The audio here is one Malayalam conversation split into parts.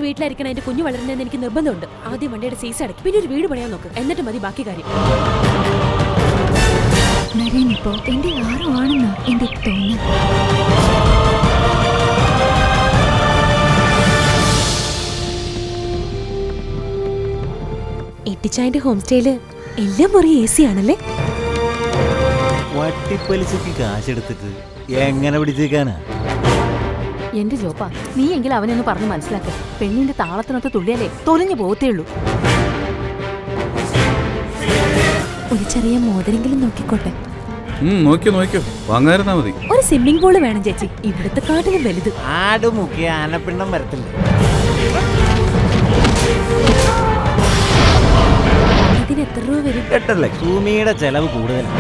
ഒരു വീട്ടിലായിരിക്കണം എന്റെ കുഞ്ഞു വളരുന്നതെന്ന് എനിക്ക് നിർബന്ധമുണ്ട്. ആദ്യം വണ്ടിയുടെ സീസ് അടക്കി, പിന്നെ ഒരു വീട് പണിയാൻ നോക്ക്. എന്നിട്ട് മതി ബാക്കി കാര്യം. നരേനിപ്പോ എന്റെ ആരോ ആണെന്നാ എന്റെ തോന്നൽ. എട്ടിച്ചായന്റെ ഹോം സ്റ്റേയില് എല്ലാ മുറി AC ആണല്ലേ? വട്ടിപ്പലിശക്ക് കാശെടുത്തിട്ട് എങ്ങനെ പിടിച്ചേക്കാനാ? എന്റെ ജോപ്പാ, നീ എങ്കിലും അവനൊന്ന് പറഞ്ഞ് മനസ്സിലാക്ക. പെണ്ണിന്റെ താളത്തിനൊത്ത് തുള്ളിയാലേ തൊലിഞ്ഞു പോകത്തേ ഉള്ളൂ. ഒരു ചെറിയ മോതിരെങ്കിലും നോക്കിക്കോട്ടെ. നോക്കിയോ വാങ്ങായിരുന്നാ മതി. ഒരു സ്വിമ്മിംഗ് പൂള് വേണം ചേച്ചി, ഇവിടുത്തെ കാട്ടിലും വലുത്. ആട് മുക്കിയ ആനപ്പിണ്ണം വരത്തില്ല. ഇതിന് എത്ര രൂപ വരും? 8 ലക്ഷം. ഭൂമിയുടെ ചെലവ് കൂടുതലാണ്.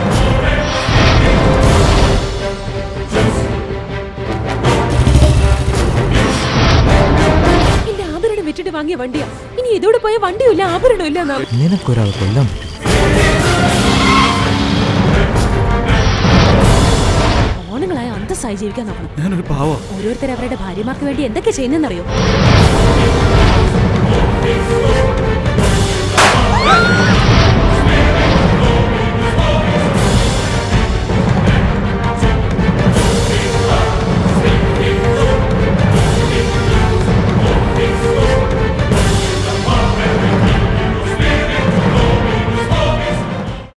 എന്റെ ആഭരണം വിറ്റിട്ട് വാങ്ങിയ വണ്ടിയാ. ഇനി ഇതോടെ പോയ വണ്ടിയില്ല, ആഭരണവും ഇല്ല. നിനക്കൊരാൾ കൊല്ലം ഓണങ്ങളായ അന്തസ്സായി ജീവിക്കാൻ നോക്കണം. ഞാനൊരു പാവ. ഓരോരുത്തർ അവരുടെ ഭാര്യമാർക്ക് വേണ്ടി എന്തൊക്കെ ചെയ്യുന്നറിയോ?